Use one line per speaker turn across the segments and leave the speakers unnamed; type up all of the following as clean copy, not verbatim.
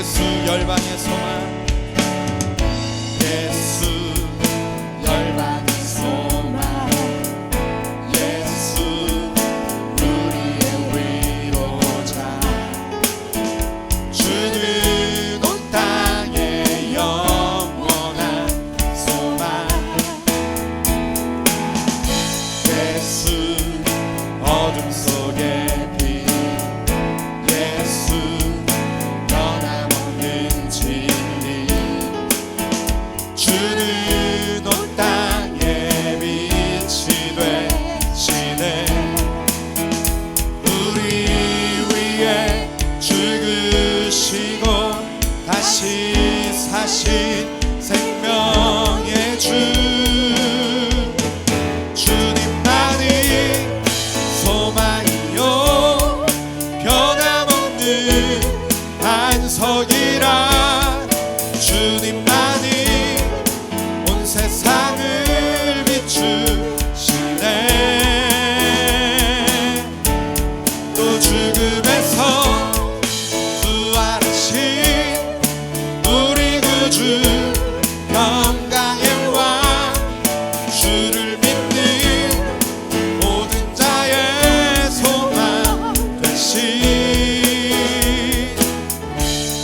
예수 열방의 소망, 예수 열방의 소망, 예수 우리의 위로자. 주는 온 땅의 영원한 소망, 예수 어둠 속의 빛, 예수 변함없는 진리. 주는 온 땅의 빛이 되시네. 우리 위에 죽으시고 다시 사신 생명의 주. 주님만이 소망이요 변함없는 반석이라. 주님만이 온 세상을 비추시네. 또 죽음에서 부활하신 우리 구주 영광의 왕. 주를 믿는 모든 자의 소망 되신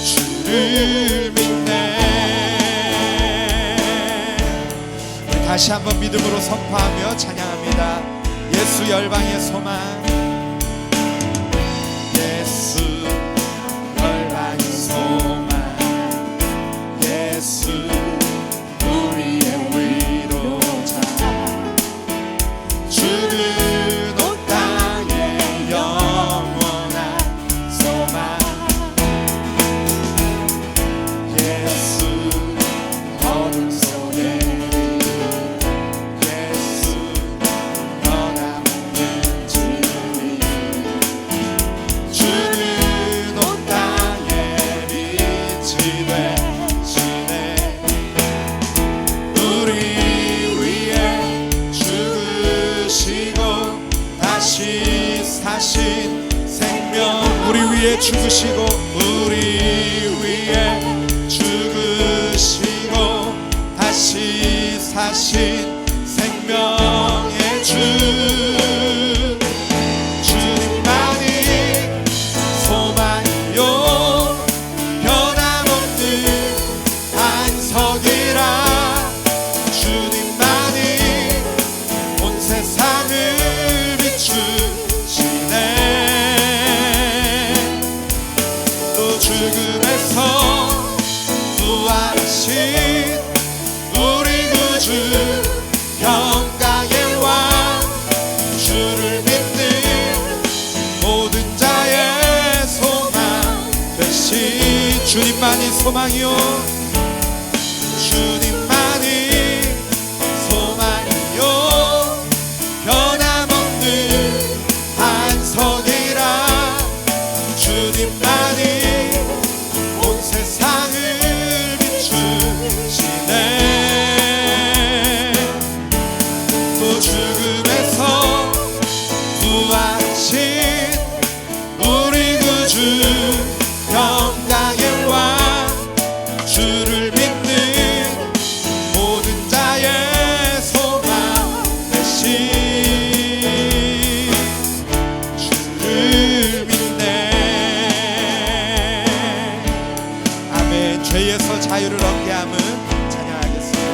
주를 믿네. 우리 다시 한번 믿음으로 선포하며 찬양합니다. 예수 열방의 소망, 예수 열방의 소망, 예수 우리의 위로자. 주는 온 땅의 영원한 소망, 예수 어둠 속의 빛, 예수 변함없는 진리. 주는 온 땅의 빛이 되시네. 우리 위에 죽으시고 다시 사신 생명. 우리 위에 죽으시고, 우리 위에 죽으시고 다시 사신 생명의 주. 주님만이 소망이요 변함없는 반석이라. 주님만이 온 세상을 비추시네. 또 죽음에서 부활하신 우리 구주 영광의 왕. 주를 믿는 모든 자의 소망 되신. 주님만이 소망이요, 주님만이 소망이요 변함없는 반석이라. 주님만이 온 세상을 비추시네. 또 죽음에서 부활하신 우리 구주 영광의 왕. 주를 믿는 모든 자의 소망 되신 주를 믿네. 아멘. 죄에서 자유를 얻게 함은 찬양하겠습니다.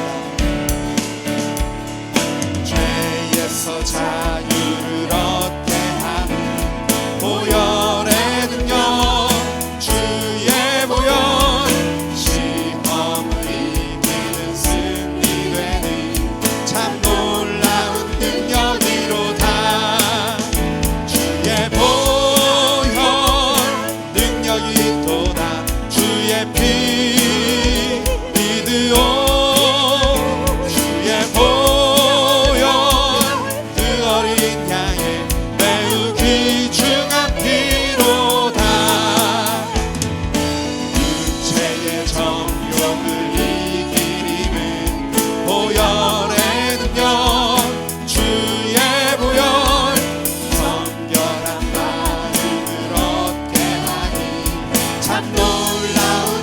죄에서 자유를 얻게 함은 보혈의 능력. 주의 보혈 시험을 이기는 승리되는 참 놀라운 능력이로다. 주의 보혈 능력이 있도다. 주의 피 믿으오. 주의 보혈 그 어린 양의 매우 귀중한 피로다. 육체의 정욕을 이길 힘은 보혈의 능력. 주의 보혈 성결한 마음을 얻게 하니 참 놀라운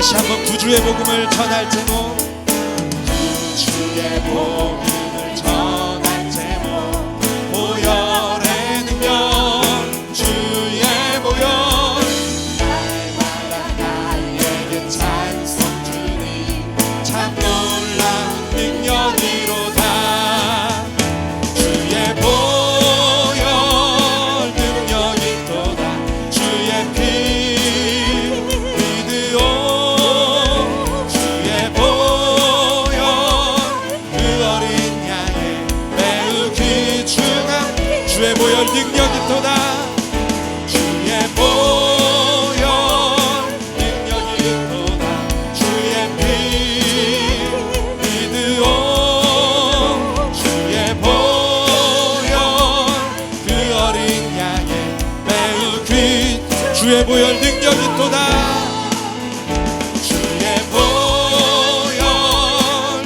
다시 한번 구주의 복음을 전할 제목,
주의 복음을 전할 제목, 보혈의 능력, 주의 보혈, 날마다 나에게 찬송 주님, 참 놀라운 능력이로다. 주의 보혈 능력이 또다. 주의 피 믿으오. 주의 보혈 그 어린 양의 매우 귀중한 주의 보혈 능력이 또다. 주의 보혈 능력이 또다. 주의 피 믿으오. 주의 보혈 그 어린 양의 매우 주의 보혈 능력이 또다. 주의 보혈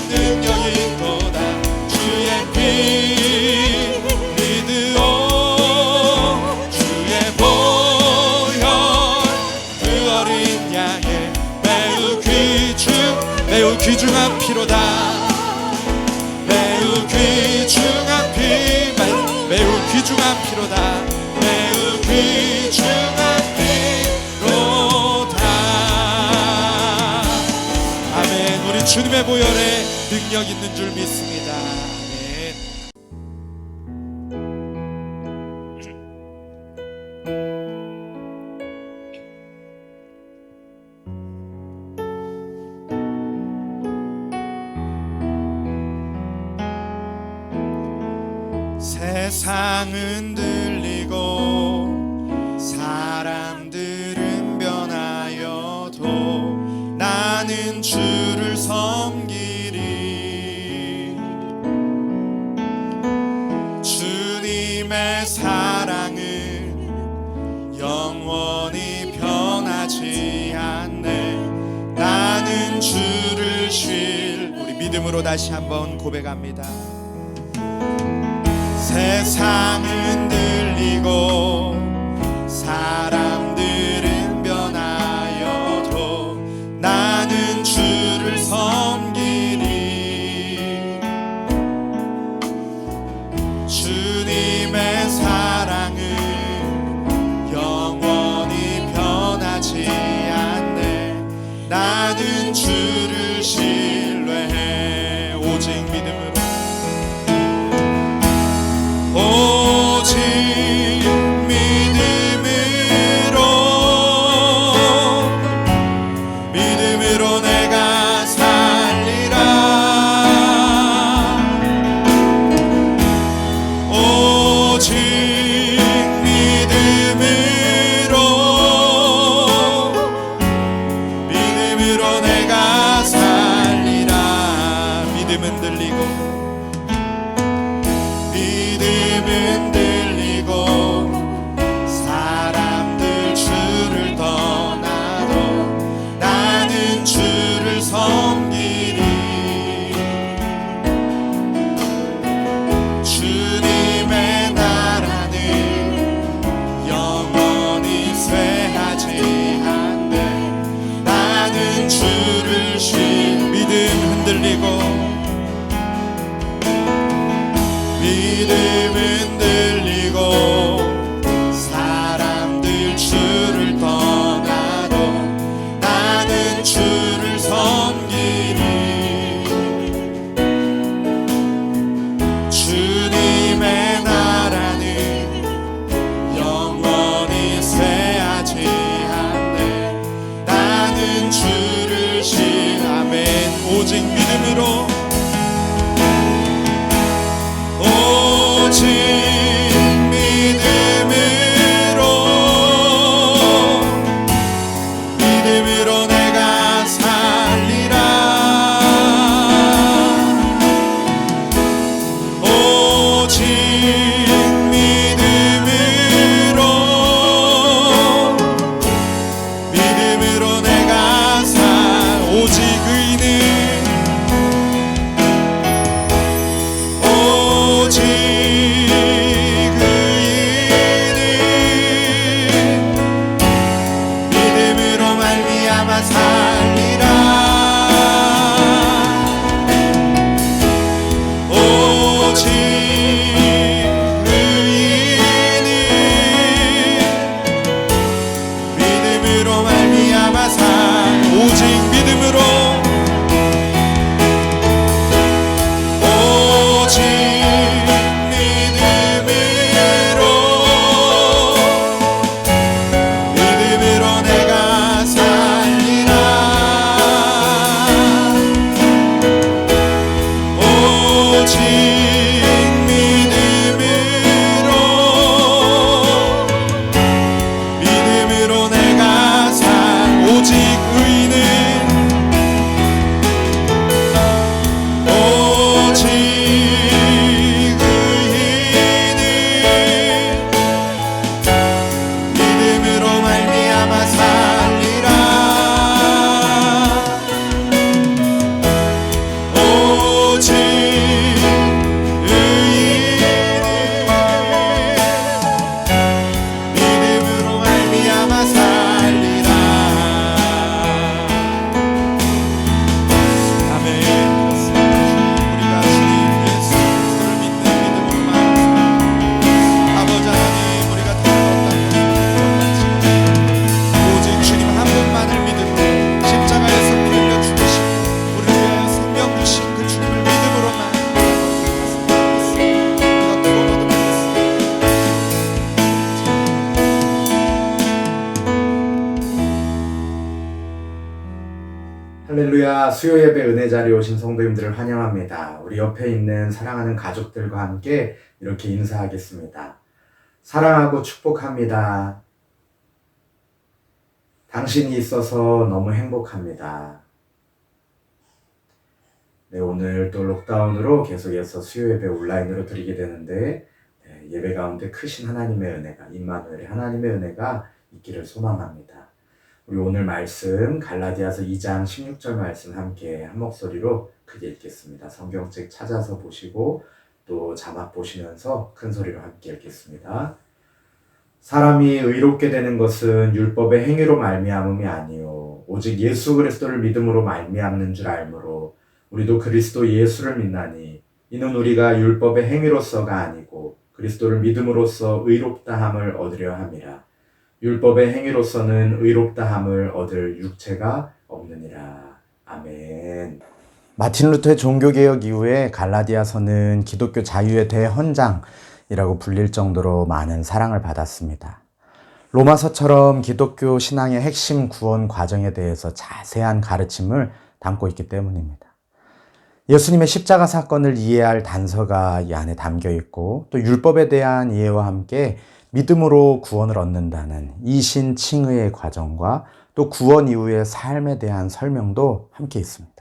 능력이 또다. 주의 피 믿으오. 주의 보혈 그 어린 양의 매우 귀중한 피로다. 매우 귀중한 피, 매우 귀중한 피로다. 매우 귀중한 피로다. 아멘. 우리 주님의 보혈에 능력 있는 줄 믿습니다. 아멘. 세상은 들리고 사람들은 변하여도 나는 주를 섬기리. 주님의 사랑은 영원히 변하지 않네. 나는 주를 우리 믿음으로 다시 한번 고백합니다. 세상은 들리고 사람들은 변하여도 나는 주를 섬기리. 주님의 사랑은 영원히 변하지 않네. 나는 주를 신뢰해. 오직 믿음으로, 오직 믿음으로 내가 살리라. 오직 믿음으로 내가 살리라.
믿음으로 말미암아 산 오직 믿음으로 오직 믿음으로 내가 살리라 오직 믿음으로 내가 산 오직 의인은 오직 의인은 믿음으로 말미암아 살리라 오직 믿음으로 말미암아 살리라. 아멘. 우리가 주님 예수 그리스도를 믿는 믿음으로만 아버지 하나님 우리가 다른 오직 주님 한 분만을 믿음으로 십자가에서 피 흘려 죽으시고 우리를 위하여 생명 주신 그 주님을 믿음으로만 우리가 구원받으겠습니다.
할렐루야. 수요 예배 은혜 자리에 오신 성도님들을 환영합니다. 우리 옆에 있는 사랑하는 가족들과 함께 이렇게 인사하겠습니다. 사랑하고 축복합니다. 당신이 있어서 너무 행복합니다. 네, 오늘 또 록다운으로 계속해서 수요 예배 온라인으로 드리게 되는데 예배 가운데 크신 하나님의 은혜가 임마누엘의 하나님의 은혜가 있기를 소망합니다. 우리 오늘 말씀 갈라디아서 2장 16절 말씀 함께 한 목소리로 크게 읽겠습니다. 성경책 찾아서 보시고 또 자막 보시면서 큰 소리로 함께 읽겠습니다. 사람이 의롭게 되는 것은 율법의 행위로 말미암음이 아니요 오직 예수 그리스도를 믿음으로 말미암는 줄 알므로 우리도 그리스도 예수를 믿나니 이는 우리가 율법의 행위로서가 아니고 그리스도를 믿음으로써 의롭다함을 얻으려 함이라. 율법의 행위로서는 의롭다함을 얻을 육체가 없느니라. 아멘. 마틴 루터의 종교개혁 이후에 갈라디아서는 기독교 자유의 대헌장이라고 불릴 정도로 많은 사랑을 받았습니다. 로마서처럼 기독교 신앙의 핵심 구원 과정에 대해서 자세한 가르침을 담고 있기 때문입니다. 예수님의 십자가 사건을 이해할 단서가 이 안에 담겨 있고 또 율법에 대한 이해와 함께 믿음으로 구원을 얻는다는 이신칭의의 과정과 또 구원 이후의 삶에 대한 설명도 함께 있습니다.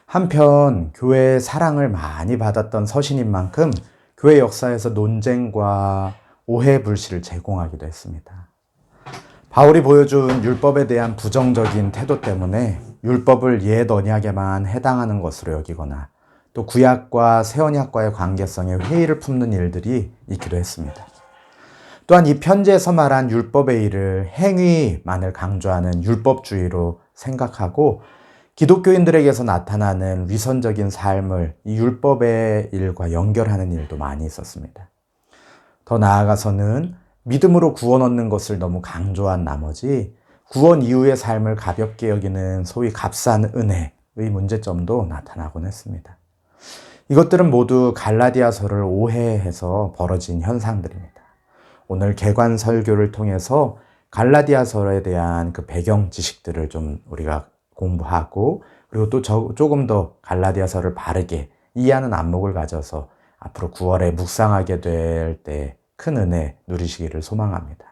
한편 교회의 사랑을 많이 받았던 서신인 만큼 교회 역사에서 논쟁과 오해 불씨를 제공하기도 했습니다. 바울이 보여준 율법에 대한 부정적인 태도 때문에 율법을 옛 언약에만 해당하는 것으로 여기거나 또 구약과 새 언약과의 관계성에 회의를 품는 일들이 있기도 했습니다. 또한 이 편지에서 말한 율법의 일을 행위만을 강조하는 율법주의로 생각하고 기독교인들에게서 나타나는 위선적인 삶을 이 율법의 일과 연결하는 일도 많이 있었습니다. 더 나아가서는 믿음으로 구원 얻는 것을 너무 강조한 나머지 구원 이후의 삶을 가볍게 여기는 소위 값싼 은혜의 문제점도 나타나곤 했습니다. 이것들은 모두 갈라디아서를 오해해서 벌어진 현상들입니다. 오늘 개관 설교를 통해서 갈라디아서에 대한 그 배경 지식들을 좀 우리가 공부하고 그리고 또 조금 더 갈라디아서를 바르게 이해하는 안목을 가져서 앞으로 9월에 묵상하게 될 때 큰 은혜 누리시기를 소망합니다.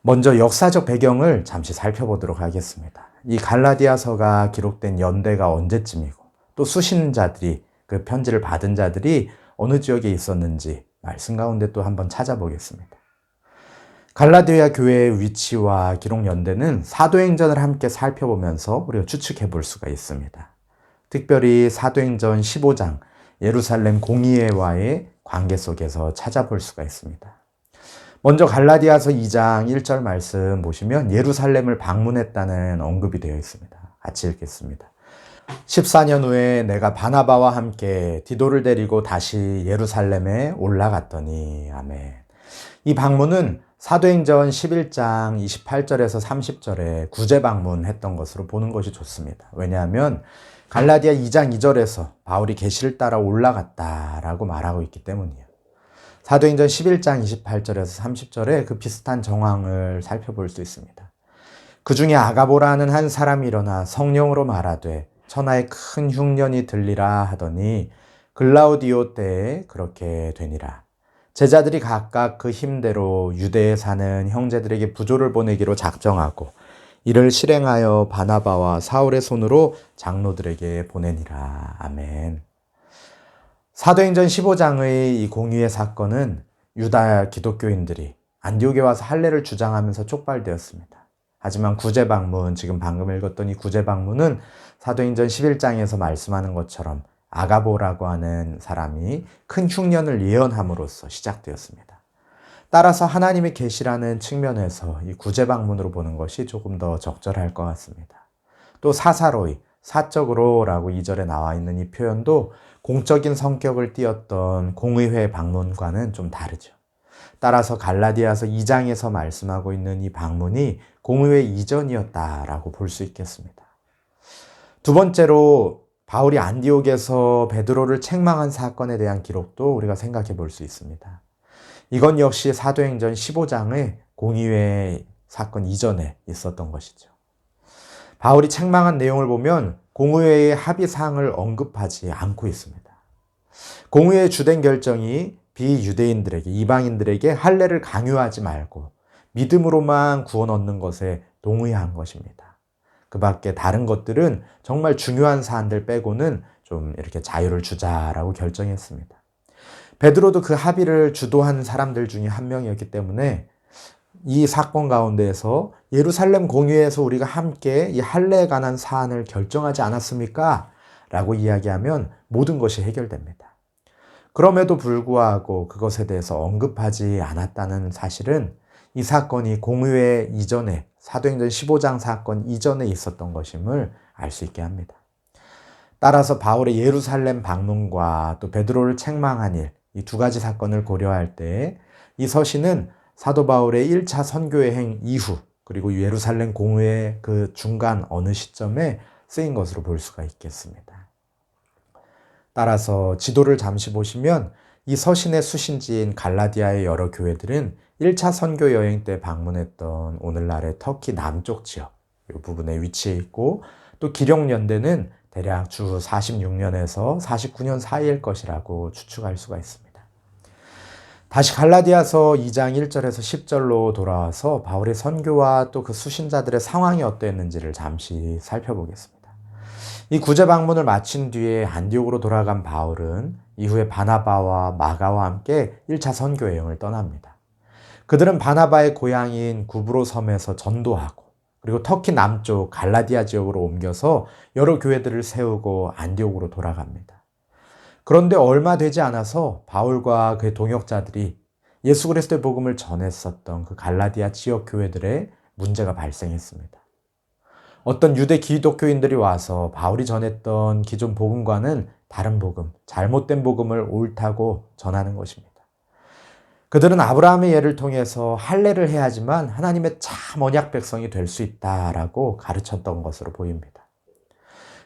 먼저 역사적 배경을 잠시 살펴보도록 하겠습니다. 이 갈라디아서가 기록된 연대가 언제쯤이고 또 수신자들이 그 편지를 받은 자들이 어느 지역에 있었는지 말씀 가운데 또 한번 찾아보겠습니다. 갈라디아 교회의 위치와 기록 연대는 사도행전을 함께 살펴보면서 우리가 추측해 볼 수가 있습니다. 특별히 사도행전 15장 예루살렘 공의회와의 관계 속에서 찾아볼 수가 있습니다. 먼저 갈라디아서 2장 1절 말씀 보시면 예루살렘을 방문했다는 언급이 되어 있습니다. 같이 읽겠습니다. 14년 후에 내가 바나바와 함께 디도를 데리고 다시 예루살렘에 올라갔더니 아멘. 이 방문은 사도행전 11장 28절에서 30절에 구제 방문했던 것으로 보는 것이 좋습니다. 왜냐하면 갈라디아 2장 2절에서 바울이 계시를 따라 올라갔다라고 말하고 있기 때문이에요. 사도행전 11장 28절에서 30절에 그 비슷한 정황을 살펴볼 수 있습니다. 그 중에 아가보라는 한 사람이 일어나 성령으로 말하되 천하에 큰 흉년이 들리라 하더니 글라우디오 때에 그렇게 되니라. 제자들이 각각 그 힘대로 유대에 사는 형제들에게 부조를 보내기로 작정하고 이를 실행하여 바나바와 사울의 손으로 장로들에게 보내니라. 아멘. 사도행전 15장의 이 공의의 사건은 유다 기독교인들이 안디옥에 와서 할례를 주장하면서 촉발되었습니다. 하지만 구제 방문, 지금 방금 읽었던 이 구제 방문은 사도행전 11장에서 말씀하는 것처럼 아가보라고 하는 사람이 큰 흉년을 예언함으로써 시작되었습니다. 따라서 하나님의 계시라는 측면에서 이 구제 방문으로 보는 것이 조금 더 적절할 것 같습니다. 또 사사로이, 사적으로라고 2절에 나와 있는 이 표현도 공적인 성격을 띠었던 공의회 방문과는 좀 다르죠. 따라서 갈라디아서 2장에서 말씀하고 있는 이 방문이 공의회 이전이었다라고 볼 수 있겠습니다. 두 번째로 바울이 안디옥에서 베드로를 책망한 사건에 대한 기록도 우리가 생각해 볼 수 있습니다. 이건 역시 사도행전 15장의 공의회 사건 이전에 있었던 것이죠. 바울이 책망한 내용을 보면 공의회의 합의사항을 언급하지 않고 있습니다. 공의회의 주된 결정이 비유대인들에게, 이방인들에게 할례를 강요하지 말고 믿음으로만 구원 얻는 것에 동의한 것입니다. 그 밖에 다른 것들은 정말 중요한 사안들 빼고는 좀 이렇게 자유를 주자라고 결정했습니다. 베드로도 그 합의를 주도한 사람들 중에 한 명이었기 때문에 이 사건 가운데에서 예루살렘 공의회에서 우리가 함께 이 할례에 관한 사안을 결정하지 않았습니까? 라고 이야기하면 모든 것이 해결됩니다. 그럼에도 불구하고 그것에 대해서 언급하지 않았다는 사실은 이 사건이 공의회 이전에, 사도행전 15장 사건 이전에 있었던 것임을 알 수 있게 합니다. 따라서 바울의 예루살렘 방문과 또 베드로를 책망한 일, 이 두 가지 사건을 고려할 때 이 서신은 사도 바울의 1차 선교 여행 이후 그리고 예루살렘 공의회 그 중간 어느 시점에 쓰인 것으로 볼 수가 있겠습니다. 따라서 지도를 잠시 보시면 이 서신의 수신지인 갈라디아의 여러 교회들은 1차 선교 여행 때 방문했던 오늘날의 터키 남쪽 지역 이 부분에 위치해 있고 또 기령연대는 대략 주 46년에서 49년 사이일 것이라고 추측할 수가 있습니다. 다시 갈라디아서 2장 1절에서 10절로 돌아와서 바울의 선교와 또 그 수신자들의 상황이 어떠했는지를 잠시 살펴보겠습니다. 이 구제 방문을 마친 뒤에 안디옥으로 돌아간 바울은 이후에 바나바와 마가와 함께 1차 선교 여행을 떠납니다. 그들은 바나바의 고향인 구브로 섬에서 전도하고 그리고 터키 남쪽 갈라디아 지역으로 옮겨서 여러 교회들을 세우고 안디옥으로 돌아갑니다. 그런데 얼마 되지 않아서 바울과 그의 동역자들이 예수 그리스도의 복음을 전했었던 그 갈라디아 지역 교회들에 문제가 발생했습니다. 어떤 유대 기독교인들이 와서 바울이 전했던 기존 복음과는 다른 복음, 잘못된 복음을 옳다고 전하는 것입니다. 그들은 아브라함의 예를 통해서 할례를 해야지만 하나님의 참 언약 백성이 될 수 있다라고 가르쳤던 것으로 보입니다.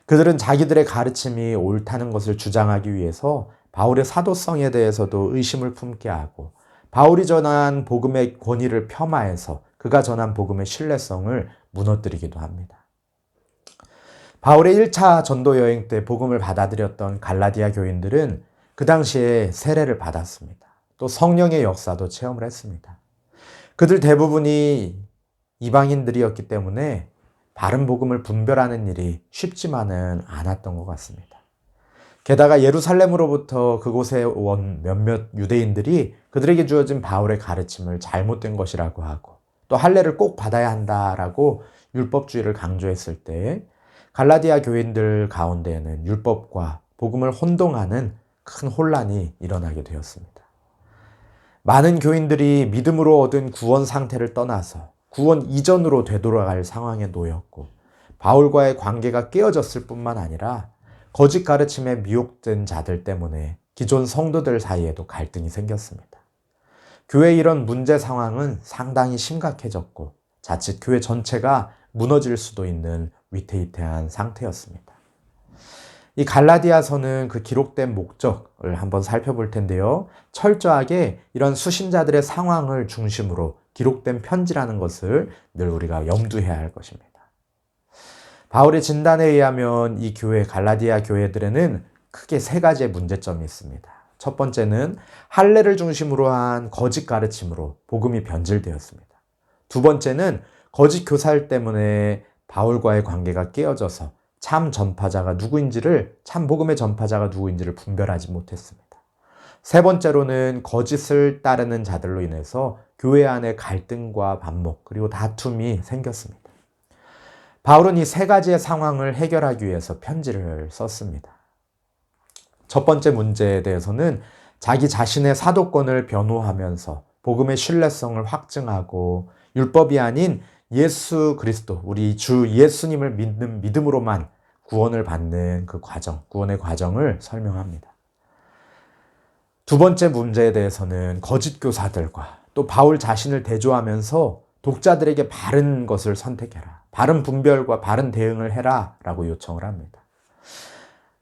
그들은 자기들의 가르침이 옳다는 것을 주장하기 위해서 바울의 사도성에 대해서도 의심을 품게 하고 바울이 전한 복음의 권위를 폄하해서 그가 전한 복음의 신뢰성을 무너뜨리기도 합니다. 바울의 1차 전도 여행 때 복음을 받아들였던 갈라디아 교인들은 그 당시에 세례를 받았습니다. 또 성령의 역사도 체험을 했습니다. 그들 대부분이 이방인들이었기 때문에 바른 복음을 분별하는 일이 쉽지만은 않았던 것 같습니다. 게다가 예루살렘으로부터 그곳에 온 몇몇 유대인들이 그들에게 주어진 바울의 가르침을 잘못된 것이라고 하고 또 할례를 꼭 받아야 한다라고 율법주의를 강조했을 때 갈라디아 교인들 가운데에는 율법과 복음을 혼동하는 큰 혼란이 일어나게 되었습니다. 많은 교인들이 믿음으로 얻은 구원 상태를 떠나서 구원 이전으로 되돌아갈 상황에 놓였고 바울과의 관계가 깨어졌을 뿐만 아니라 거짓 가르침에 미혹된 자들 때문에 기존 성도들 사이에도 갈등이 생겼습니다. 교회의 이런 문제 상황은 상당히 심각해졌고 자칫 교회 전체가 무너질 수도 있는 위태위태한 상태였습니다. 이 갈라디아서는 그 기록된 목적을 한번 살펴볼 텐데요. 철저하게 이런 수신자들의 상황을 중심으로 기록된 편지라는 것을 늘 우리가 염두해야 할 것입니다. 바울의 진단에 의하면 이 교회, 갈라디아 교회들에는 크게 세 가지의 문제점이 있습니다. 첫 번째는 할례를 중심으로 한 거짓 가르침으로 복음이 변질되었습니다. 두 번째는 거짓 교사들 때문에 바울과의 관계가 깨어져서 참 전파자가 누구인지를, 참 복음의 전파자가 누구인지를 분별하지 못했습니다. 세 번째로는 거짓을 따르는 자들로 인해서 교회 안에 갈등과 반목 그리고 다툼이 생겼습니다. 바울은 이 세 가지의 상황을 해결하기 위해서 편지를 썼습니다. 첫 번째 문제에 대해서는 자기 자신의 사도권을 변호하면서 복음의 신뢰성을 확증하고 율법이 아닌 예수 그리스도, 우리 주 예수님을 믿는 믿음으로만 구원을 받는 그 과정, 구원의 과정을 설명합니다. 두 번째 문제에 대해서는 거짓 교사들과 또 바울 자신을 대조하면서 독자들에게 바른 것을 선택해라, 바른 분별과 바른 대응을 해라 라고 요청을 합니다.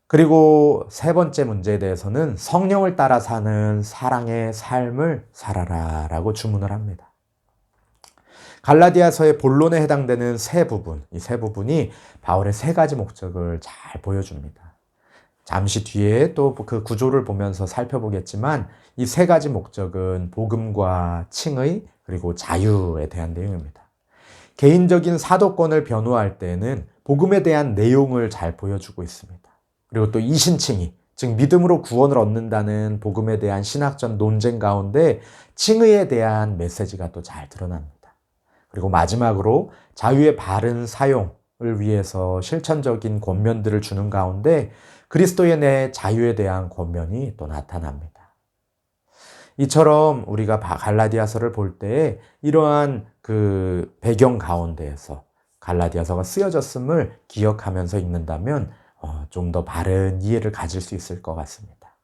그리고 세 번째 문제에 대해서는 성령을 따라 사는 사랑의 삶을 살아라 라고 주문을 합니다. 갈라디아서의 본론에 해당되는 세 부분, 이 세 부분이 바울의 세 가지 목적을 잘 보여줍니다. 잠시 뒤에 또 그 구조를 보면서 살펴보겠지만 이 세 가지 목적은 복음과 칭의 그리고 자유에 대한 내용입니다. 개인적인 사도권을 변호할 때에는 복음에 대한 내용을 잘 보여주고 있습니다. 그리고 또 이신칭의, 즉 믿음으로 구원을 얻는다는 복음에 대한 신학적 논쟁 가운데 칭의에 대한 메시지가 또 잘 드러납니다. 그리고 마지막으로 자유의 바른 사용을 위해서 실천적인 권면들을 주는 가운데 그리스도의 내 자유에 대한 권면이 또 나타납니다. 이처럼 우리가 갈라디아서를 볼 때 이러한 그 배경 가운데에서 갈라디아서가 쓰여졌음을 기억하면서 읽는다면 좀 더 바른 이해를 가질 수 있을 것 같습니다.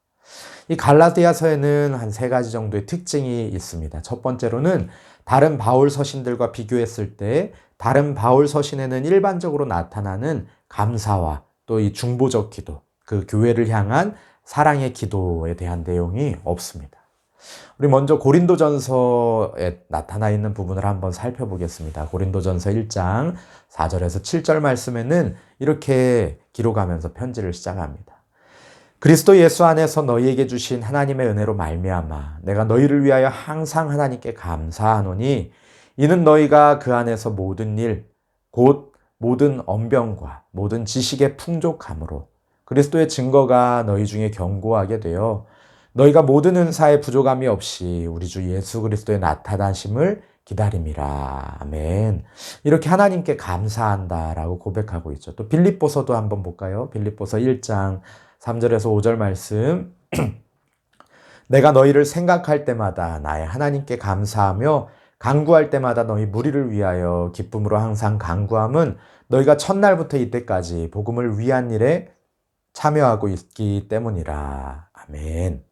이 갈라디아서에는 한 세 가지 정도의 특징이 있습니다. 첫 번째로는 다른 바울 서신들과 비교했을 때 다른 바울 서신에는 일반적으로 나타나는 감사와 또 이 중보적 기도, 그 교회를 향한 사랑의 기도에 대한 내용이 없습니다. 우리 먼저 고린도전서에 나타나 있는 부분을 한번 살펴보겠습니다. 고린도전서 1장 4절에서 7절 말씀에는 이렇게 기록하면서 편지를 시작합니다. 그리스도 예수 안에서 너희에게 주신 하나님의 은혜로 말미암아 내가 너희를 위하여 항상 하나님께 감사하노니 이는 너희가 그 안에서 모든 일, 곧 모든 언변과 모든 지식의 풍족함으로 그리스도의 증거가 너희 중에 견고하게 되어 너희가 모든 은사에 부족함이 없이 우리 주 예수 그리스도의 나타나심을 기다림이라. 아멘. 이렇게 하나님께 감사한다라고 고백하고 있죠. 또 빌립보서도 한번 볼까요? 빌립보서 1장 3절에서 5절 말씀. 내가 너희를 생각할 때마다 나의 하나님께 감사하며 간구할 때마다 너희 무리를 위하여 기쁨으로 항상 간구함은 너희가 첫날부터 이때까지 복음을 위한 일에 참여하고 있기 때문이라. 아멘.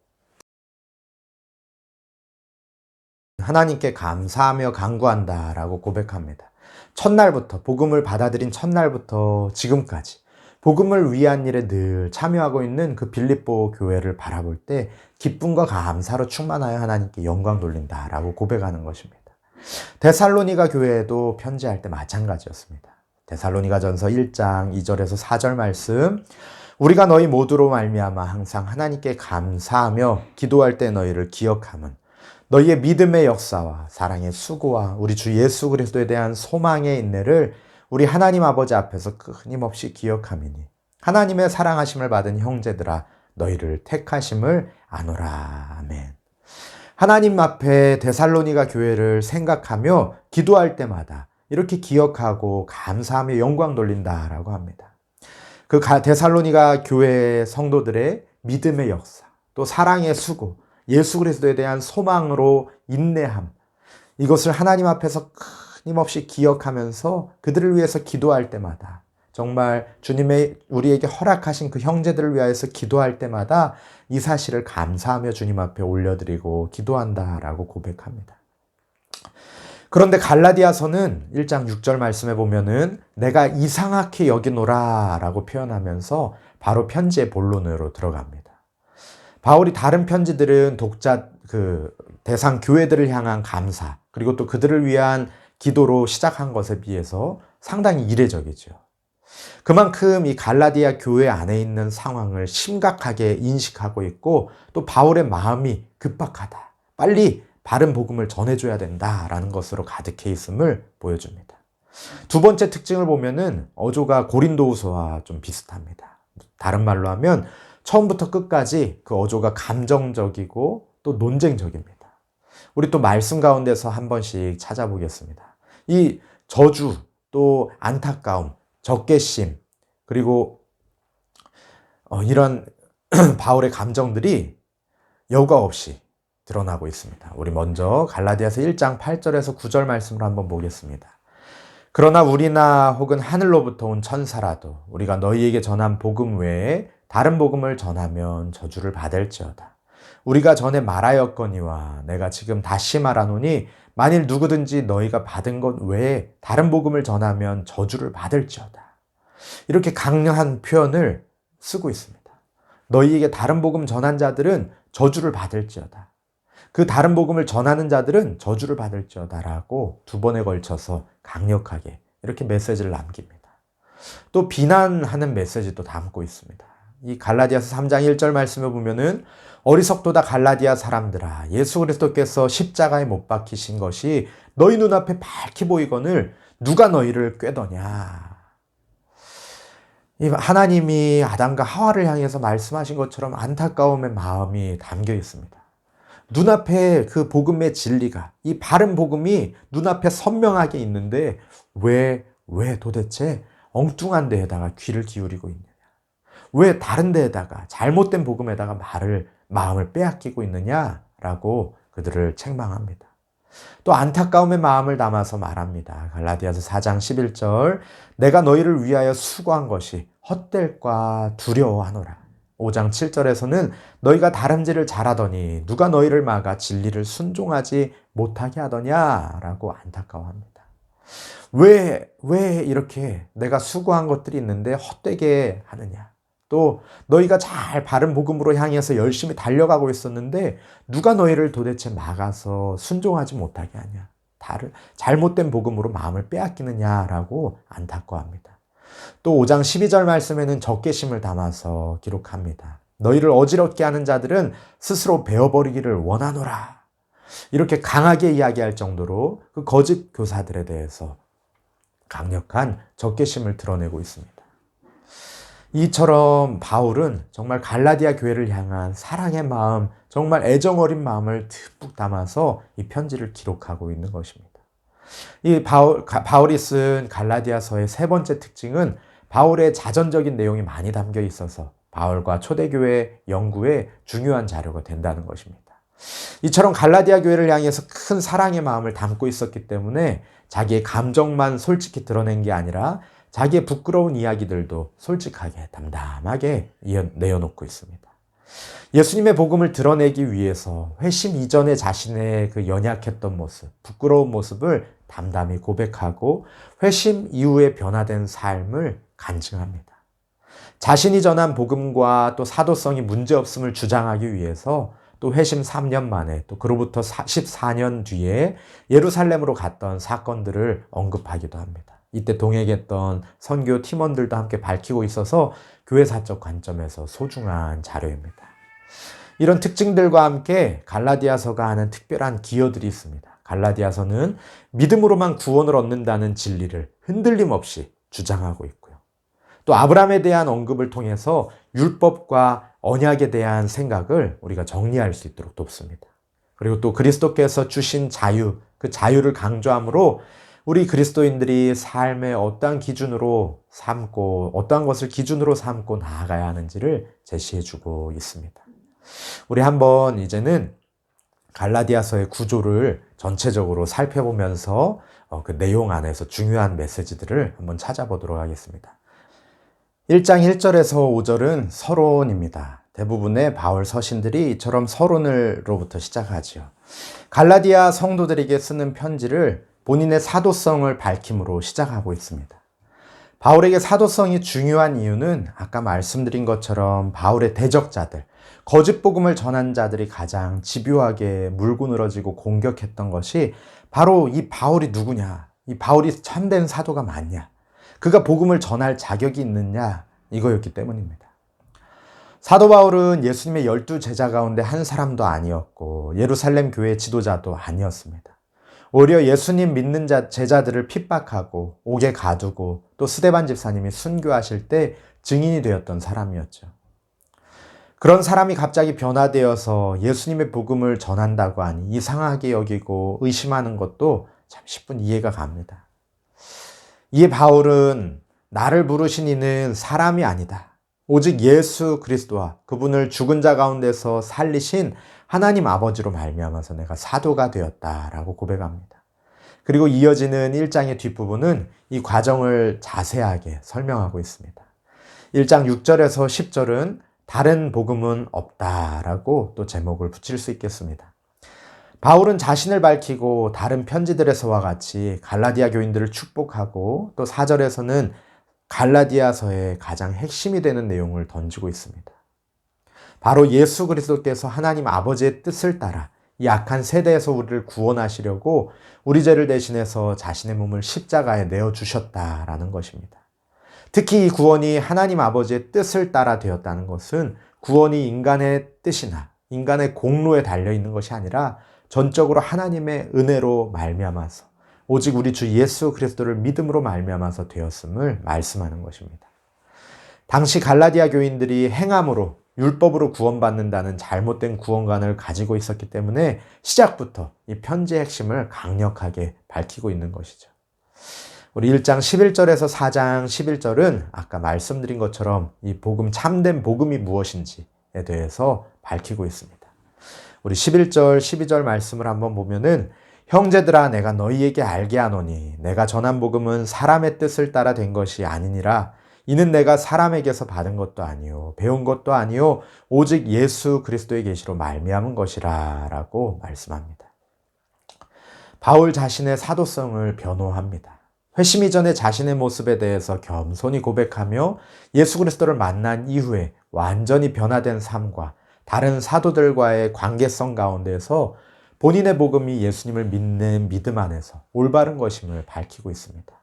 하나님께 감사하며 간구한다라고 고백합니다. 첫날부터, 복음을 받아들인 첫날부터 지금까지 복음을 위한 일에 늘 참여하고 있는 그 빌립보 교회를 바라볼 때 기쁨과 감사로 충만하여 하나님께 영광 돌린다라고 고백하는 것입니다. 데살로니가 교회에도 편지할 때 마찬가지였습니다. 데살로니가전서 1장 2절에서 4절 말씀. 우리가 너희 모두로 말미암아 항상 하나님께 감사하며 기도할 때 너희를 기억함은 너희의 믿음의 역사와 사랑의 수고와 우리 주 예수 그리스도에 대한 소망의 인내를 우리 하나님 아버지 앞에서 끊임없이 기억함이니 하나님의 사랑하심을 받은 형제들아 너희를 택하심을 아노라. 아멘. 하나님 앞에 데살로니가 교회를 생각하며 기도할 때마다 이렇게 기억하고 감사하며 영광 돌린다라고 합니다. 그 데살로니가 교회 성도들의 믿음의 역사, 또 사랑의 수고, 예수 그리스도에 대한 소망으로 인내함, 이것을 하나님 앞에서 끊임없이 기억하면서 그들을 위해서 기도할 때마다 정말 주님의 우리에게 허락하신 그 형제들을 위하여서 기도할 때마다 이 사실을 감사하며 주님 앞에 올려드리고 기도한다라고 고백합니다. 그런데 갈라디아서는 1장 6절 말씀에 보면은 내가 이상하게 여기노라 라고 표현하면서 바로 편지의 본론으로 들어갑니다. 바울이 다른 편지들은 독자 대상 교회들을 향한 감사 그리고 또 그들을 위한 기도로 시작한 것에 비해서 상당히 이례적이죠. 그만큼 이 갈라디아 교회 안에 있는 상황을 심각하게 인식하고 있고 또 바울의 마음이 급박하다. 빨리 바른 복음을 전해줘야 된다라는 것으로 가득해 있음을 보여줍니다. 두 번째 특징을 보면은 어조가 고린도후서와 좀 비슷합니다. 다른 말로 하면 처음부터 끝까지 그 어조가 감정적이고 또 논쟁적입니다. 우리 또 말씀 가운데서 한 번씩 찾아보겠습니다. 이 저주, 또 안타까움, 적개심, 그리고 이런 바울의 감정들이 여과 없이 드러나고 있습니다. 우리 먼저 갈라디아서 1장 8절에서 9절 말씀을 한번 보겠습니다. 그러나 우리나 혹은 하늘로부터 온 천사라도 우리가 너희에게 전한 복음 외에 다른 복음을 전하면 저주를 받을지어다. 우리가 전에 말하였거니와 내가 지금 다시 말하노니 만일 누구든지 너희가 받은 것 외에 다른 복음을 전하면 저주를 받을지어다. 이렇게 강력한 표현을 쓰고 있습니다. 너희에게 다른 복음 전한 자들은 저주를 받을지어다. 그 다른 복음을 전하는 자들은 저주를 받을지어다라고 두 번에 걸쳐서 강력하게 이렇게 메시지를 남깁니다. 또 비난하는 메시지도 담고 있습니다. 이 갈라디아서 3장 1절 말씀에 보면은 어리석도다 갈라디아 사람들아 예수 그리스도께서 십자가에 못 박히신 것이 너희 눈앞에 밝히 보이거늘 누가 너희를 꾀더냐. 하나님이 아담과 하와를 향해서 말씀하신 것처럼 안타까움의 마음이 담겨 있습니다. 눈앞에 그 복음의 진리가, 이 바른 복음이 눈앞에 선명하게 있는데 왜 도대체 엉뚱한 데에다가 귀를 기울이고 있느냐? 왜 다른 데에다가 잘못된 복음에다가 마음을 빼앗기고 있느냐라고 그들을 책망합니다. 또 안타까움의 마음을 담아서 말합니다. 갈라디아서 4장 11절 내가 너희를 위하여 수고한 것이 헛될까 두려워하노라. 5장 7절에서는 너희가 다름질을 잘하더니 누가 너희를 막아 진리를 순종하지 못하게 하더냐라고 안타까워합니다. 왜 이렇게 내가 수고한 것들이 있는데 헛되게 하느냐. 또 너희가 잘 바른 복음으로 향해서 열심히 달려가고 있었는데 누가 너희를 도대체 막아서 순종하지 못하게 하냐. 잘못된 복음으로 마음을 빼앗기느냐라고 안타까워합니다. 또 5장 12절 말씀에는 적개심을 담아서 기록합니다. 너희를 어지럽게 하는 자들은 스스로 베어버리기를 원하노라. 이렇게 강하게 이야기할 정도로 그 거짓 교사들에 대해서 강력한 적개심을 드러내고 있습니다. 이처럼 바울은 정말 갈라디아 교회를 향한 사랑의 마음, 정말 애정어린 마음을 듬뿍 담아서 이 편지를 기록하고 있는 것입니다. 이 바울이 쓴 갈라디아서의 세 번째 특징은 바울의 자전적인 내용이 많이 담겨 있어서 바울과 초대교회 연구에 중요한 자료가 된다는 것입니다. 이처럼 갈라디아 교회를 향해서 큰 사랑의 마음을 담고 있었기 때문에 자기의 감정만 솔직히 드러낸 게 아니라 자기의 부끄러운 이야기들도 솔직하게 담담하게 내어놓고 있습니다. 예수님의 복음을 드러내기 위해서 회심 이전에 자신의 그 연약했던 모습, 부끄러운 모습을 담담히 고백하고 회심 이후에 변화된 삶을 간증합니다. 자신이 전한 복음과 또 사도성이 문제없음을 주장하기 위해서 또 회심 3년 만에 또 그로부터 14년 뒤에 예루살렘으로 갔던 사건들을 언급하기도 합니다. 이때 동행했던 선교 팀원들도 함께 밝히고 있어서 교회사적 관점에서 소중한 자료입니다. 이런 특징들과 함께 갈라디아서가 하는 특별한 기여들이 있습니다. 갈라디아서는 믿음으로만 구원을 얻는다는 진리를 흔들림 없이 주장하고 있고요. 또 아브라함에 대한 언급을 통해서 율법과 언약에 대한 생각을 우리가 정리할 수 있도록 돕습니다. 그리고 또 그리스도께서 주신 자유, 그 자유를 강조함으로 우리 그리스도인들이 삶의 어떠한 기준으로 삼고 어떠한 것을 기준으로 삼고 나아가야 하는지를 제시해주고 있습니다. 우리 한번 이제는 갈라디아서의 구조를 전체적으로 살펴보면서 그 내용 안에서 중요한 메시지들을 한번 찾아보도록 하겠습니다. 1장 1절에서 5절은 서론입니다. 대부분의 바울 서신들이 이처럼 서론으로부터 시작하지요. 갈라디아 성도들에게 쓰는 편지를 본인의 사도성을 밝힘으로 시작하고 있습니다. 바울에게 사도성이 중요한 이유는 아까 말씀드린 것처럼 바울의 대적자들, 거짓 복음을 전한 자들이 가장 집요하게 물고 늘어지고 공격했던 것이 바로 이 바울이 누구냐, 이 바울이 참된 사도가 맞냐, 그가 복음을 전할 자격이 있느냐, 이거였기 때문입니다. 사도 바울은 예수님의 12제자 가운데 한 사람도 아니었고 예루살렘 교회 지도자도 아니었습니다. 오히려 예수님 믿는 제자들을 핍박하고 옥에 가두고 또 스데반 집사님이 순교하실 때 증인이 되었던 사람이었죠. 그런 사람이 갑자기 변화되어서 예수님의 복음을 전한다고 하니 이상하게 여기고 의심하는 것도 참 10분 이해가 갑니다. 이에 바울은 나를 부르신 이는 사람이 아니다. 오직 예수 그리스도와 그분을 죽은 자 가운데서 살리신 하나님 아버지로 말미암아서 내가 사도가 되었다라고 고백합니다. 그리고 이어지는 1장의 뒷부분은 이 과정을 자세하게 설명하고 있습니다. 1장 6절에서 10절은 다른 복음은 없다라고 또 제목을 붙일 수 있겠습니다. 바울은 자신을 밝히고 다른 편지들에서와 같이 갈라디아 교인들을 축복하고 또 4절에서는 갈라디아서의 가장 핵심이 되는 내용을 던지고 있습니다. 바로 예수 그리스도께서 하나님 아버지의 뜻을 따라 이 악한 세대에서 우리를 구원하시려고 우리 죄를 대신해서 자신의 몸을 십자가에 내어주셨다라는 것입니다. 특히 이 구원이 하나님 아버지의 뜻을 따라 되었다는 것은 구원이 인간의 뜻이나 인간의 공로에 달려있는 것이 아니라 전적으로 하나님의 은혜로 말미암아서 오직 우리 주 예수 그리스도를 믿음으로 말미암아서 되었음을 말씀하는 것입니다. 당시 갈라디아 교인들이 행함으로 율법으로 구원받는다는 잘못된 구원관을 가지고 있었기 때문에 시작부터 이 편지의 핵심을 강력하게 밝히고 있는 것이죠. 우리 1장 11절에서 4장 11절은 아까 말씀드린 것처럼 이 복음, 참된 복음이 무엇인지에 대해서 밝히고 있습니다. 우리 11절, 12절 말씀을 한번 보면은 형제들아 내가 너희에게 알게 하노니 내가 전한 복음은 사람의 뜻을 따라 된 것이 아니니라. 이는 내가 사람에게서 받은 것도 아니요 배운 것도 아니요 오직 예수 그리스도의 계시로 말미암은 것이라 라고 말씀합니다. 바울 자신의 사도성을 변호합니다. 회심 이전의 자신의 모습에 대해서 겸손히 고백하며 예수 그리스도를 만난 이후에 완전히 변화된 삶과 다른 사도들과의 관계성 가운데서 본인의 복음이 예수님을 믿는 믿음 안에서 올바른 것임을 밝히고 있습니다.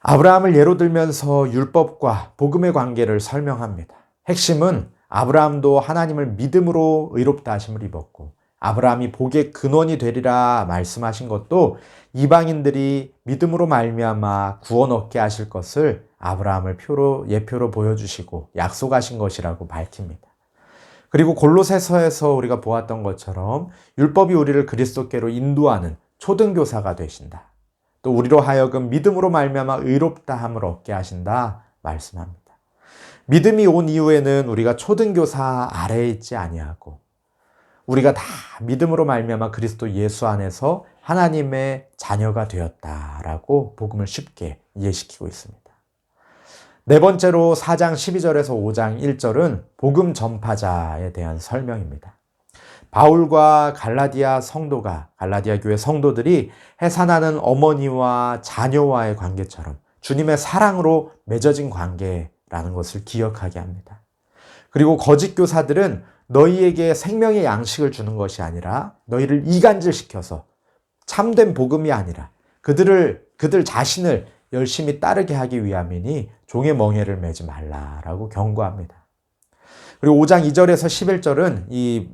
아브라함을 예로 들면서 율법과 복음의 관계를 설명합니다. 핵심은 아브라함도 하나님을 믿음으로 의롭다 하심을 입었고 아브라함이 복의 근원이 되리라 말씀하신 것도 이방인들이 믿음으로 말미암아 구원 얻게 하실 것을 아브라함을 예표로 보여주시고 약속하신 것이라고 밝힙니다. 그리고 골로새서에서 우리가 보았던 것처럼 율법이 우리를 그리스도께로 인도하는 초등교사가 되신다. 또 우리로 하여금 믿음으로 말미암아 의롭다함을 얻게 하신다 말씀합니다. 믿음이 온 이후에는 우리가 초등교사 아래에 있지 아니하고 우리가 다 믿음으로 말미암아 그리스도 예수 안에서 하나님의 자녀가 되었다라고 복음을 쉽게 이해시키고 있습니다. 네 번째로 4장 12절에서 5장 1절은 복음 전파자에 대한 설명입니다. 바울과 갈라디아 교회 성도들이 해산하는 어머니와 자녀와의 관계처럼 주님의 사랑으로 맺어진 관계라는 것을 기억하게 합니다. 그리고 거짓 교사들은 너희에게 생명의 양식을 주는 것이 아니라 너희를 이간질시켜서 참된 복음이 아니라 그들 자신을 열심히 따르게 하기 위함이니 종의 멍에를 매지 말라라고 경고합니다. 그리고 5장 2절에서 11절은 이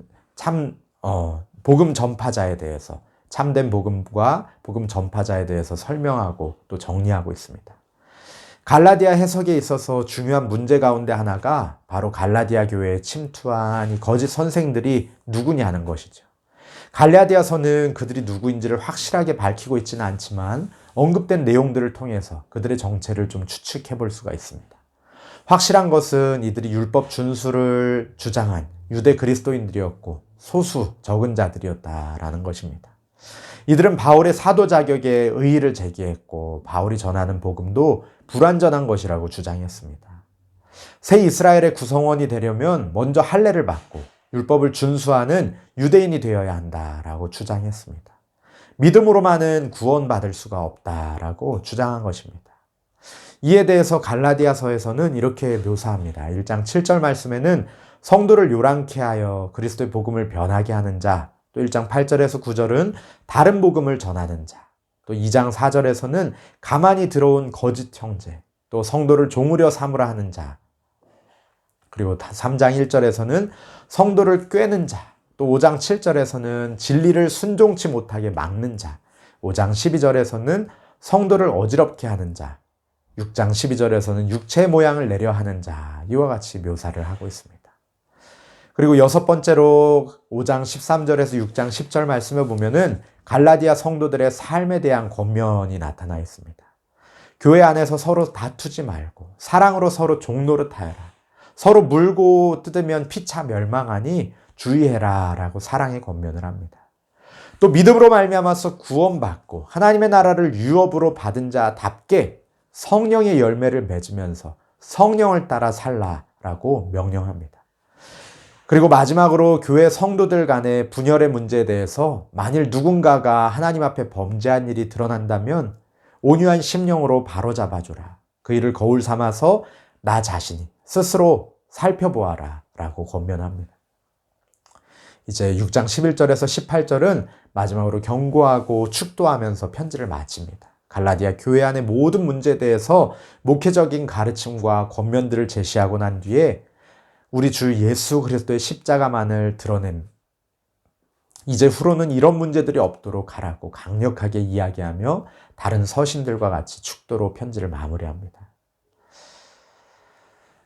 복음 전파자에 대해서 참된 복음과 복음 전파자에 대해서 설명하고 또 정리하고 있습니다. 갈라디아 해석에 있어서 중요한 문제 가운데 하나가 바로 갈라디아 교회에 침투한 이 거짓 선생들이 누구냐는 것이죠. 갈라디아서는 그들이 누구인지를 확실하게 밝히고 있지는 않지만 언급된 내용들을 통해서 그들의 정체를 좀 추측해 볼 수가 있습니다. 확실한 것은 이들이 율법 준수를 주장한 유대 그리스도인들이었고 소수 적은 자들이었다라는 것입니다. 이들은 바울의 사도 자격에 의의를 제기했고 바울이 전하는 복음도 불완전한 것이라고 주장했습니다. 새 이스라엘의 구성원이 되려면 먼저 할례를 받고 율법을 준수하는 유대인이 되어야 한다라고 주장했습니다. 믿음으로만은 구원받을 수가 없다라고 주장한 것입니다. 이에 대해서 갈라디아서에서는 이렇게 묘사합니다. 1장 7절 말씀에는 성도를 요란케 하여 그리스도의 복음을 변하게 하는 자, 또 1장 8절에서 9절은 다른 복음을 전하는 자, 또 2장 4절에서는 가만히 들어온 거짓 형제, 또 성도를 종으려 삼으라 하는 자, 그리고 3장 1절에서는 성도를 꿰는 자, 또 5장 7절에서는 진리를 순종치 못하게 막는 자, 5장 12절에서는 성도를 어지럽게 하는 자, 6장 12절에서는 육체의 모양을 내려 하는 자, 이와 같이 묘사를 하고 있습니다. 그리고 여섯 번째로 5장 13절에서 6장 10절 말씀을 보면은 갈라디아 성도들의 삶에 대한 권면이 나타나 있습니다. 교회 안에서 서로 다투지 말고 사랑으로 서로 종노릇하여라. 서로 물고 뜯으면 피차 멸망하니 주의해라 라고 사랑의 권면을 합니다. 또 믿음으로 말미암아서 구원받고 하나님의 나라를 유업으로 받은 자답게 성령의 열매를 맺으면서 성령을 따라 살라라고 명령합니다. 그리고 마지막으로 교회 성도들 간의 분열의 문제에 대해서 만일 누군가가 하나님 앞에 범죄한 일이 드러난다면 온유한 심령으로 바로잡아주라. 그 일을 거울 삼아서 나 자신이 스스로 살펴보아라 라고 권면합니다. 이제 6장 11절에서 18절은 마지막으로 경고하고 축도하면서 편지를 마칩니다. 갈라디아 교회 안의 모든 문제에 대해서 목회적인 가르침과 권면들을 제시하고 난 뒤에 우리 주 예수 그리스도의 십자가만을 드러낸 이제 후로는 이런 문제들이 없도록 하라고 강력하게 이야기하며 다른 서신들과 같이 축도로 편지를 마무리합니다.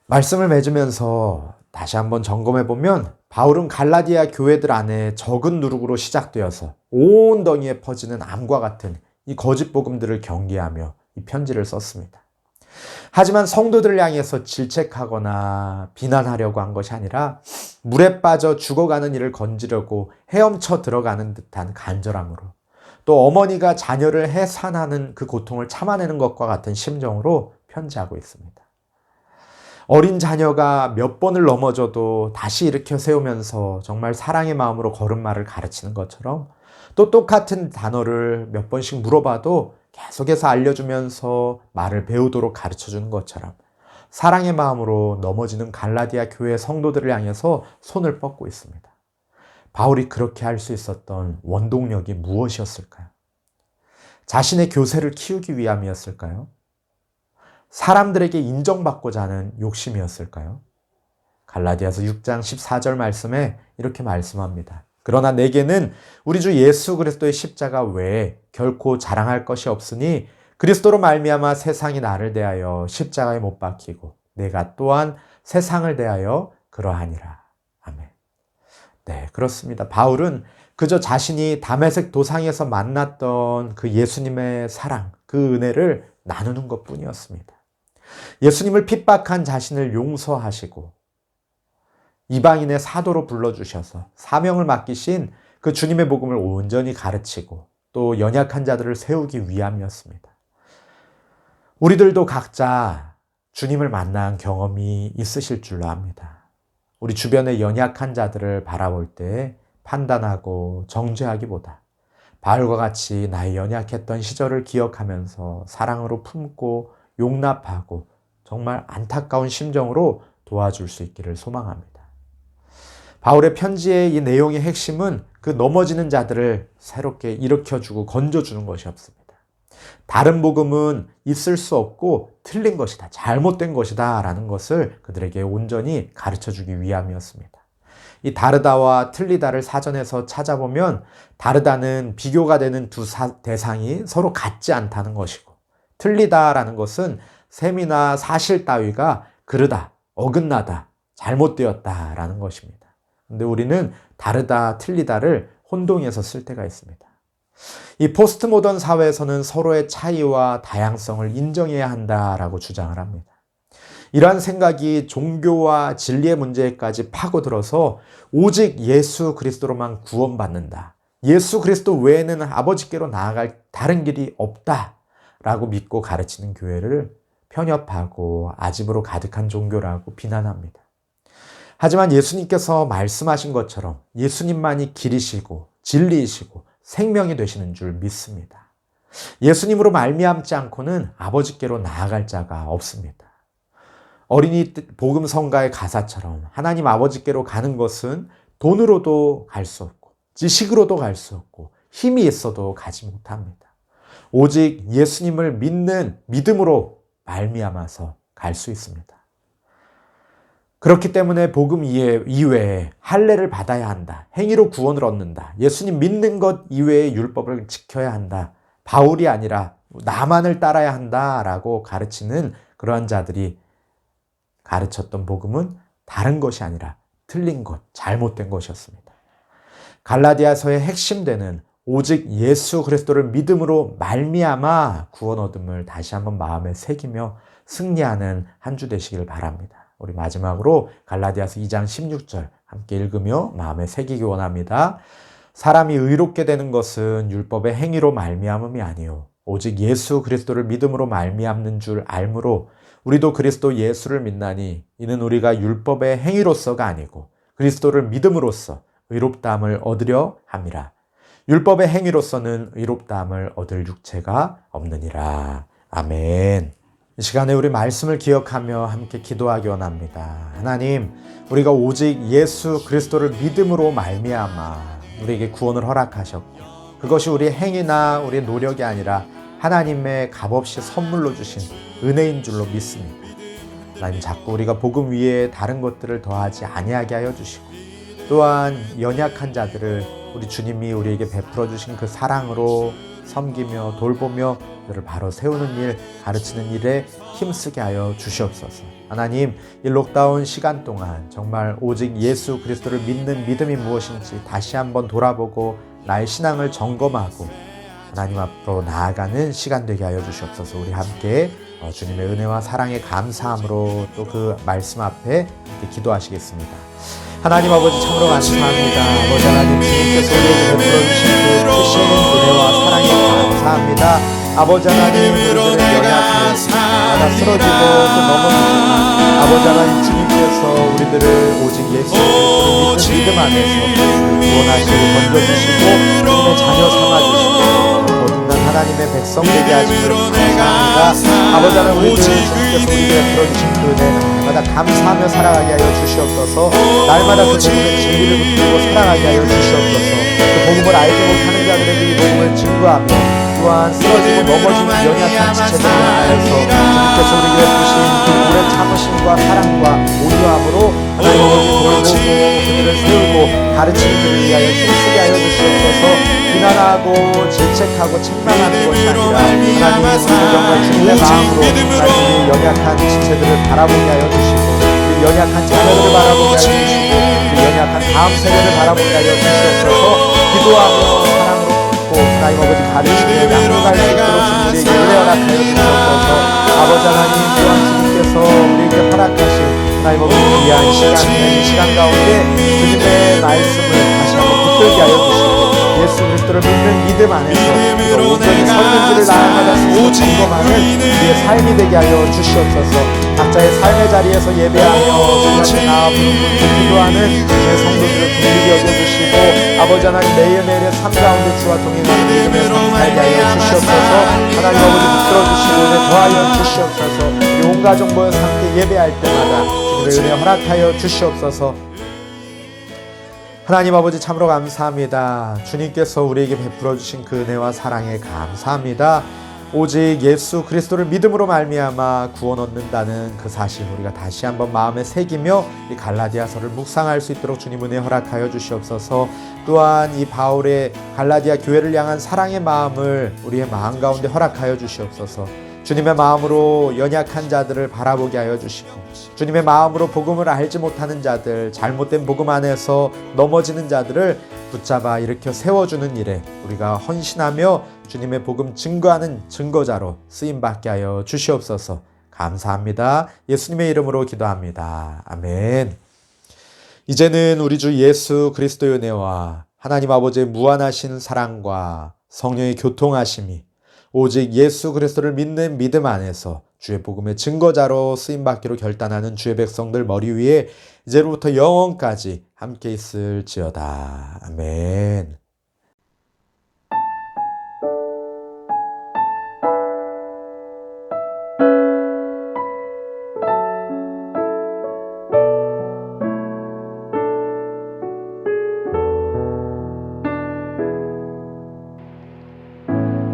말씀을 맺으면서 다시 한번 점검해 보면 바울은 갈라디아 교회들 안에 적은 누룩으로 시작되어서 온 덩이에 퍼지는 암과 같은 이 거짓 복음들을 경계하며 이 편지를 썼습니다. 하지만 성도들을 향해서 질책하거나 비난하려고 한 것이 아니라 물에 빠져 죽어가는 이를 건지려고 헤엄쳐 들어가는 듯한 간절함으로 또 어머니가 자녀를 해산하는 그 고통을 참아내는 것과 같은 심정으로 편지하고 있습니다. 어린 자녀가 몇 번을 넘어져도 다시 일으켜 세우면서 정말 사랑의 마음으로 걸음마를 가르치는 것처럼 또 똑같은 단어를 몇 번씩 물어봐도 계속해서 알려주면서 말을 배우도록 가르쳐주는 것처럼 사랑의 마음으로 넘어지는 갈라디아 교회 성도들을 향해서 손을 뻗고 있습니다. 바울이 그렇게 할 수 있었던 원동력이 무엇이었을까요? 자신의 교세를 키우기 위함이었을까요? 사람들에게 인정받고자 하는 욕심이었을까요? 갈라디아서 6장 14절 말씀에 이렇게 말씀합니다. 그러나 내게는 우리 주 예수 그리스도의 십자가 외에 결코 자랑할 것이 없으니 그리스도로 말미암아 세상이 나를 대하여 십자가에 못 박히고 내가 또한 세상을 대하여 그러하니라. 아멘. 네, 그렇습니다. 바울은 그저 자신이 다메섹 도상에서 만났던 그 예수님의 사랑, 그 은혜를 나누는 것뿐이었습니다. 예수님을 핍박한 자신을 용서하시고 이방인의 사도로 불러주셔서 사명을 맡기신 그 주님의 복음을 온전히 가르치고 또 연약한 자들을 세우기 위함이었습니다. 우리들도 각자 주님을 만난 경험이 있으실 줄로 압니다. 우리 주변의 연약한 자들을 바라볼 때 판단하고 정죄하기보다 바울과 같이 나의 연약했던 시절을 기억하면서 사랑으로 품고 용납하고 정말 안타까운 심정으로 도와줄 수 있기를 소망합니다. 바울의 편지의 이 내용의 핵심은 그 넘어지는 자들을 새롭게 일으켜주고 건져주는 것이 없습니다. 다른 복음은 있을 수 없고 틀린 것이다, 잘못된 것이다 라는 것을 그들에게 온전히 가르쳐주기 위함이었습니다. 이 다르다와 틀리다를 사전에서 찾아보면 다르다는 비교가 되는 두 대상이 서로 같지 않다는 것이고 틀리다라는 것은 셈이나 사실 따위가 그르다, 어긋나다, 잘못되었다라는 것입니다. 근데 우리는 다르다, 틀리다를 혼동해서 쓸 때가 있습니다. 이 포스트 모던 사회에서는 서로의 차이와 다양성을 인정해야 한다라고 주장을 합니다. 이러한 생각이 종교와 진리의 문제까지 파고들어서 오직 예수 그리스도로만 구원받는다.
예수 그리스도 외에는 아버지께로 나아갈 다른 길이 없다라고 믿고 가르치는 교회를 편협하고 아집으로 가득한 종교라고 비난합니다. 하지만 예수님께서 말씀하신 것처럼 예수님만이 길이시고 진리이시고 생명이 되시는 줄 믿습니다. 예수님으로 말미암지 않고는 아버지께로 나아갈 자가 없습니다. 어린이 복음 성가의 가사처럼 하나님 아버지께로 가는 것은 돈으로도 갈 수 없고 지식으로도 갈 수 없고 힘이 있어도 가지 못합니다. 오직 예수님을 믿는 믿음으로 말미암아서 갈 수 있습니다. 그렇기 때문에 복음 이외에 할례를 받아야 한다. 행위로 구원을 얻는다. 예수님 믿는 것 이외의 율법을 지켜야 한다. 바울이 아니라 나만을 따라야 한다라고 가르치는 그러한 자들이 가르쳤던 복음은 다른 것이 아니라 틀린 것, 잘못된 것이었습니다. 갈라디아서의 핵심되는 오직 예수 그리스도를 믿음으로 말미암아 구원 얻음을 다시 한번 마음에 새기며 승리하는 한 주 되시길 바랍니다. 우리 마지막으로 갈라디아서 2장 16절 함께 읽으며 마음에 새기기 원합니다. 사람이 의롭게 되는 것은 율법의 행위로 말미암음이 아니요 오직 예수 그리스도를 믿음으로 말미암는 줄 알므로 우리도 그리스도 예수를 믿나니 이는 우리가 율법의 행위로서가 아니고 그리스도를 믿음으로써 의롭다함을 얻으려 함이라. 율법의 행위로서는 의롭다함을 얻을 육체가 없느니라. 아멘. 이 시간에 우리 말씀을 기억하며 함께 기도하기 원합니다. 하나님, 우리가 오직 예수 그리스도를 믿음으로 말미암아 우리에게 구원을 허락하셨고 그것이 우리의 행위나 우리의 노력이 아니라 하나님의 값없이 선물로 주신 은혜인 줄로 믿습니다. 하나님, 자꾸 우리가 복음 위에 다른 것들을 더하지 아니하게 하여 주시고 또한 연약한 자들을 우리 주님이 우리에게 베풀어 주신 그 사랑으로 섬기며 돌보며 그들을 바로 세우는 일, 가르치는 일에 힘쓰게 하여 주시옵소서. 하나님, 이 록다운 시간 동안 정말 오직 예수 그리스도를 믿는 믿음이 무엇인지 다시 한번 돌아보고 나의 신앙을 점검하고 하나님 앞으로 나아가는 시간 되게 하여 주시옵소서. 우리 함께 주님의 은혜와 사랑에 감사함으로 또 그 말씀 앞에 이렇게 기도하시겠습니다. 하나님 아버지 참으로 감사합니다. 아버지 하나님, 주님께서 우리에게 베풀어 주신 그 크신 은혜와 사랑에 감사합니다. 아버지 하나님, 우리들은 연약해 나가 쓰러지고 또 넘어지지만 아버지 하나님, 주님께서 우리들을 오직 예수 그리스도를 믿는 믿음 안에서 구원하시고 건져주시고 주님의 자녀 삼아주시고 거듭난 하나님의 백성 되게 하시는 감사합니다. 아버지 하나님, 우리들 주님께서 우리에게 베풀어주신 그 은혜 날마다 감사하며 살아가게 하여 주시옵소서. 날마다 그 복음의 진리를 붙들고 살아가게 하여 주시옵소서. 그 복음을 알지 못하는 자들에게 이 복음을 증거하며 또한 쓰러지고 넘어지는 연약한 지체들을 향하여서 주님께서 우리에게 베푸신 그 오랜 참으심과 사랑과 온유함으로 하나님 아버지 돌보고 그들을 세우고 가르치는 그들을 위하여 힘쓰게 하여 주시옵소서. 비난하고 질책하고 책망하는 것이 아니라 하나님, 우리가 정말 주님의 마음으로 하나님의 연약한 지체들을 바라보게 하여 주시고 우리 연약한 자녀들을 바라보게 하여 주시고 우리 연약한 다음 세대를 바라보게 하여 주시옵소서. 기도하며 사랑으로 듣고 하나님 아버지 가르치며 양육할 수 있도록 주님에게 은혜 허락하여 주시옵소서. 아버지 하나님, 또한 주님께서 우리에게 허락하신 하나님 아버지 귀한 이 시간 가운데 주님의 말씀을 다시 한번 붙들게 하여 주시고 예수 그리스도를 믿는 믿음 안에서 온전히 섰는지를 날마다 스스로 점검하는 우리의 삶이 되게 하여 주시옵소서. 각자의 삶의 자리에서 예배하며 주님 앞에 기도하는 주의 성도들을 긍휼히 여겨주시고 아버지 하나님, 매일매일의 삶 가운데 주와 동행하는 믿음의 삶 살게 하여 주시옵소서. 하나님 아버지 붙들어주시고 은혜 더하여 주시옵소서. 우리 온 가족 모여서 함께 예배할 때마다 주님의 은혜 허락하여 주시옵소서. 하나님 아버지 참으로 감사합니다. 주님께서 우리에게 베풀어 주신 그 은혜와 사랑에 감사합니다. 오직 예수 그리스도를 믿음으로 말미암아 구원 얻는다는 그 사실 우리가 다시 한번 마음에 새기며 이 갈라디아서를 묵상할 수 있도록 주님 은혜 허락하여 주시옵소서. 또한 이 바울의 갈라디아 교회를 향한 사랑의 마음을 우리의 마음 가운데 허락하여 주시옵소서. 주님의 마음으로 연약한 자들을 바라보게 하여 주시고 주님의 마음으로 복음을 알지 못하는 자들, 잘못된 복음 안에서 넘어지는 자들을 붙잡아 일으켜 세워주는 일에 우리가 헌신하며 주님의 복음 증거하는 증거자로 쓰임받게 하여 주시옵소서. 감사합니다. 예수님의 이름으로 기도합니다. 아멘. 이제는 우리 주 예수 그리스도의 은혜와 하나님 아버지의 무한하신 사랑과 성령의 교통하심이 오직 예수 그리스도를 믿는 믿음 안에서 주의 복음의 증거자로 쓰임받기로 결단하는 주의 백성들 머리 위에 이제로부터 영원까지 함께 있을지어다. 아멘.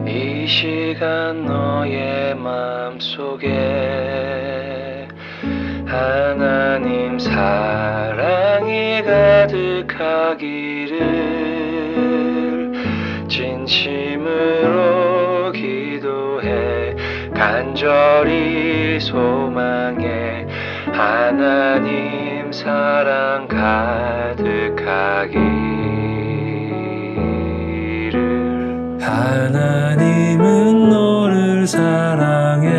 이 시간 너의 마음속에 하나님 사랑이 가득하기를 진심으로 기도해 간절히 소망해 하나님 사랑 가득하기를. 하나님은 너를 사랑해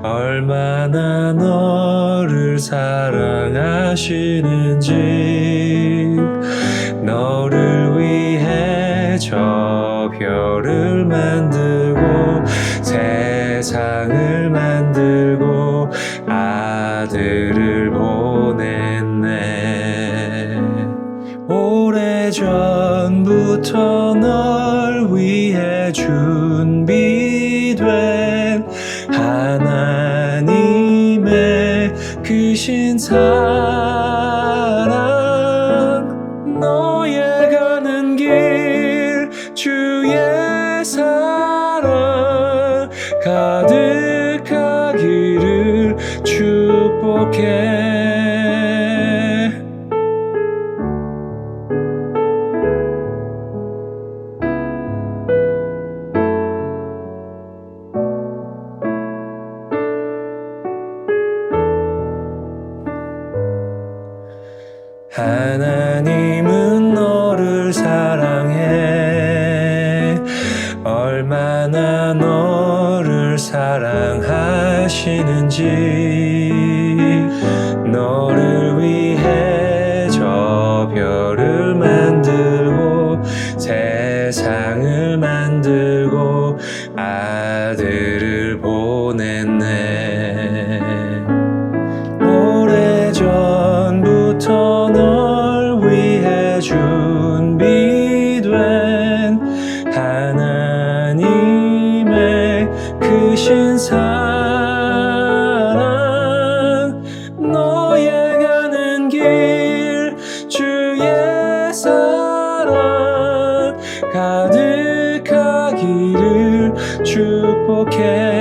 얼마나 너를 사랑하시는지 너를 위해 저 별을 만들고 세상을 만들고 아들을 보냈네. 오래전부터 널 위해 준비된 하나님의 크신 사랑 너의 가는 길 주의 사랑 가득하기를 축복해. 하나님은 너를 사랑해 얼마나 너를 사랑하시는지 너를 위해 저 별을 만들고 세상을 만들고 아들을 보냈네. 오래전부터 널 위해 준비된 하나님의 크신 사랑 너의 가는 길 주의 사랑 가득하기를 축복해.